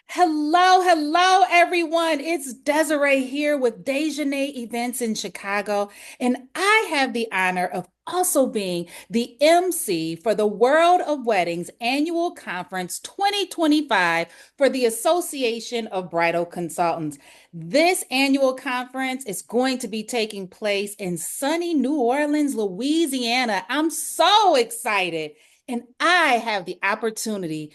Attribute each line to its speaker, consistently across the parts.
Speaker 1: Hello, everyone. It's Desiree here with Dejanay Events in Chicago, and I have the honor of also being the MC for the World of Weddings Annual Conference 2025 for the Association of Bridal Consultants. This annual conference is going to be taking place in sunny New Orleans, Louisiana. I'm so excited, and I have the opportunity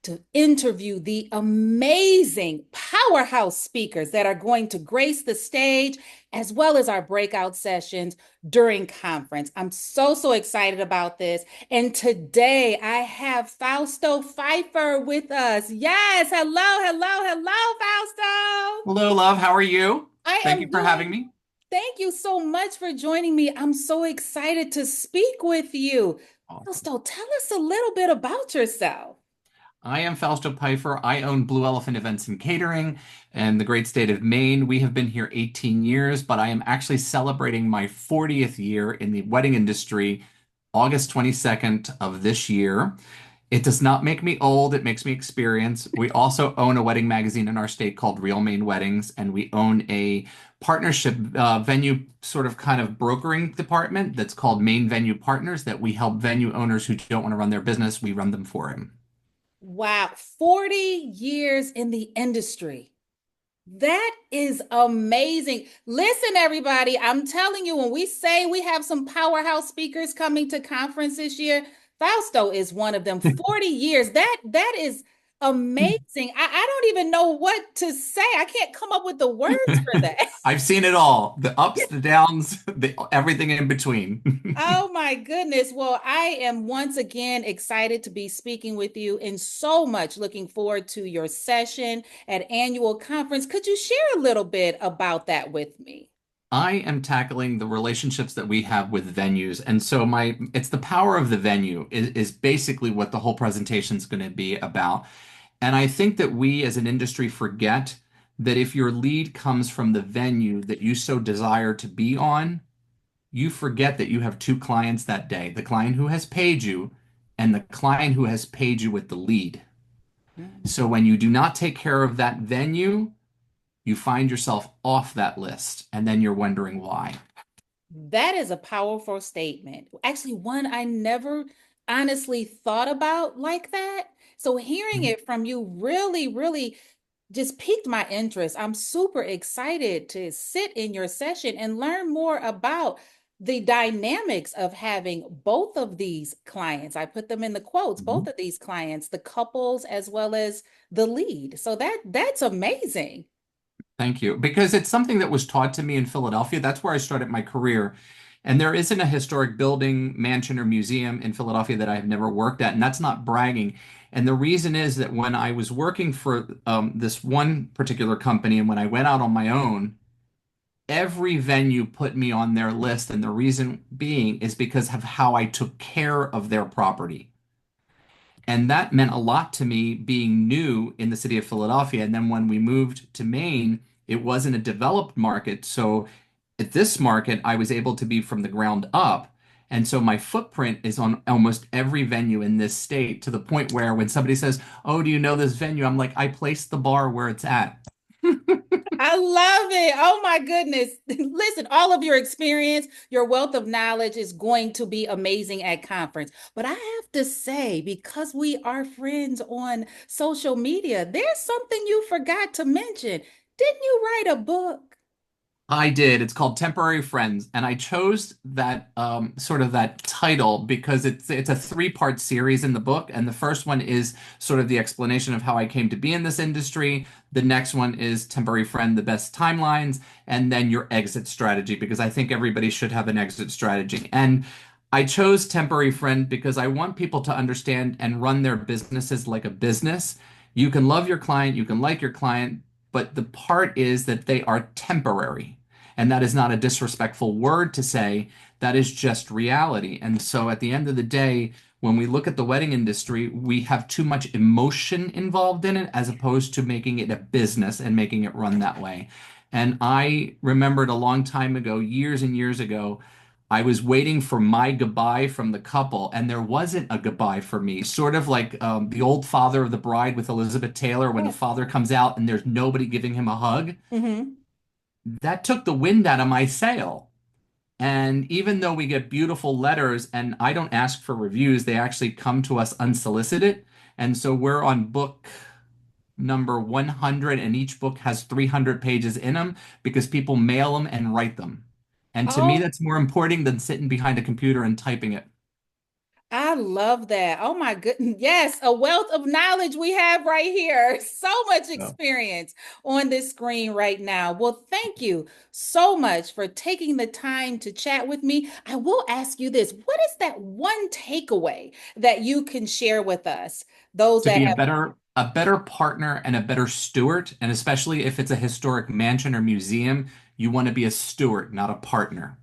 Speaker 1: to interview the amazing powerhouse speakers that are going to grace the stage, as well as our breakout sessions during conference. I'm so excited about this. And today I have Fausto Pfeiffer with us. Yes, hello, Fausto.
Speaker 2: Hello, love. How are you?
Speaker 1: I
Speaker 2: Thank you
Speaker 1: am
Speaker 2: for having
Speaker 1: doing,
Speaker 2: me.
Speaker 1: thank you so much for joining me. I'm so excited to speak with you.
Speaker 2: Awesome.
Speaker 1: Fausto, tell us a little bit about yourself.
Speaker 2: I am Fausto Piffer. I own Blue Elephant Events and Catering in the great state of Maine. We have been here 18 years, but I am actually celebrating my 40th year in the wedding industry August 22nd of this year. It does not make me old, it makes me experience. We also own a wedding magazine in our state called Real Maine Weddings, and we own a partnership venue sort of kind of brokering department that's called Maine Venue Partners that we help venue owners who don't want to run their business, we run them for them.
Speaker 1: Wow, 40 years in the industry. That is amazing. Listen, everybody, I'm telling you, when we say we have some powerhouse speakers coming to conference this year, Fausto is one of them. 40 years. That is amazing. I don't even know what to say. I can't come up with the words for that.
Speaker 2: I've seen it all, the ups, the downs, everything in between.
Speaker 1: Oh my goodness. Well, I am once again excited to be speaking with you and so much looking forward to your session at annual conference. Could you share a little bit about that with me?
Speaker 2: I am tackling the relationships that we have with venues. And so it's the power of the venue is basically what the whole presentation is going to be about. And I think that we as an industry forget that if your lead comes from the venue that you so desire to be on, you forget that you have two clients that day, the client who has paid you and the client who has paid you with the lead.
Speaker 1: Mm.
Speaker 2: So when you do not take care of that venue, you find yourself off that list, and then you're wondering why.
Speaker 1: That is a powerful statement. Actually, one I never honestly thought about like that. So hearing it from you really just piqued my interest. I'm super excited to sit in your session and learn more about the dynamics of having both of these clients. I put them in the quotes, both
Speaker 2: Mhm.
Speaker 1: of these clients, the couples as well as the lead. So that's amazing.
Speaker 2: Thank you. Because it's something that was taught to me in Philadelphia. That's where I started my career. And there isn't a historic building, mansion, or museum in Philadelphia that I have never worked at. And that's not bragging. And the reason is that when I was working for this one particular company and when I went out on my own, every venue put me on their list. And the reason being is because of how I took care of their property. And that meant a lot to me being new in the city of Philadelphia. And then when we moved to Maine, it wasn't a developed market. So at this market, I was able to be from the ground up. And so my footprint is on almost every venue in this state to the point where when somebody says, "Oh, do you know this venue?" I'm like, I placed the bar where it's at.
Speaker 1: I love it. Oh my goodness. Listen, all of your experience, your wealth of knowledge is going to be amazing at conference. But I have to say, because we are friends on social media, there's something you forgot to mention. Didn't you write a book?
Speaker 2: I did. It's called Temporary Friends, and I chose that sort of that title because it's a three-part series in the book, and the first one is sort of the explanation of how I came to be in this industry. The next one is Temporary Friend, the best timelines, and then your exit strategy because I think everybody should have an exit strategy. And I chose Temporary Friend because I want people to understand and run their businesses like a business. You can love your client, you can like your client, but the part is that they are temporary. And that is not a disrespectful word to say, that is just reality. And so at the end of the day, when we look at the wedding industry, we have too much emotion involved in it as opposed to making it a business and making it run that way. And I remembered a long time ago, years and years ago, I was waiting for my goodbye from the couple, and there wasn't a goodbye for me. Sort of like the old father of the bride with Elizabeth Taylor, when the
Speaker 1: Yes.
Speaker 2: father comes out and there's nobody giving him a hug.
Speaker 1: Hmm.
Speaker 2: That took the wind out of my sail. And even though we get beautiful letters and I don't ask for reviews, they actually come to us unsolicited. And so we're on book number 100, and each book has 300 pages in them because people mail them and write them. And to me,
Speaker 1: Oh,
Speaker 2: that's more important than sitting behind a computer and typing it.
Speaker 1: I love that. Oh my goodness. Yes, a wealth of knowledge we have right here. So much
Speaker 2: So,
Speaker 1: experience on this screen right now. Well, thank you so much for taking the time to chat with me. I will ask you this. What is that one takeaway that you can share with us? Those
Speaker 2: to
Speaker 1: that
Speaker 2: be
Speaker 1: have,
Speaker 2: a better partner and a better steward, and especially if it's a historic mansion or museum, you want to be a steward, not a partner,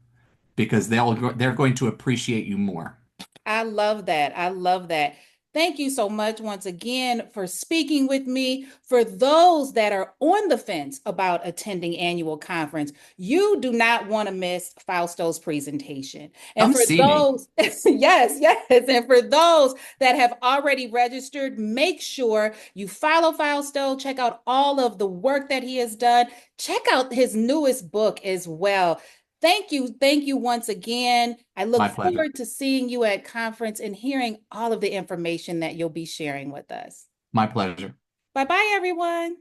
Speaker 2: because they're going to appreciate you more.
Speaker 1: I love that. I love that. Thank you so much once again for speaking with me. For those that are on the fence about attending annual conference, you do not want to miss Fausto's presentation. And
Speaker 2: Come
Speaker 1: for
Speaker 2: see me.
Speaker 1: those, yes, yes. And for those that have already registered, make sure you follow Fausto, check out all of the work that he has done, check out his newest book as well. Thank you. Thank you once again. I look
Speaker 2: My pleasure.
Speaker 1: forward to seeing you at conference and hearing all of the information that you'll be sharing with us.
Speaker 2: My pleasure.
Speaker 1: Bye bye, everyone.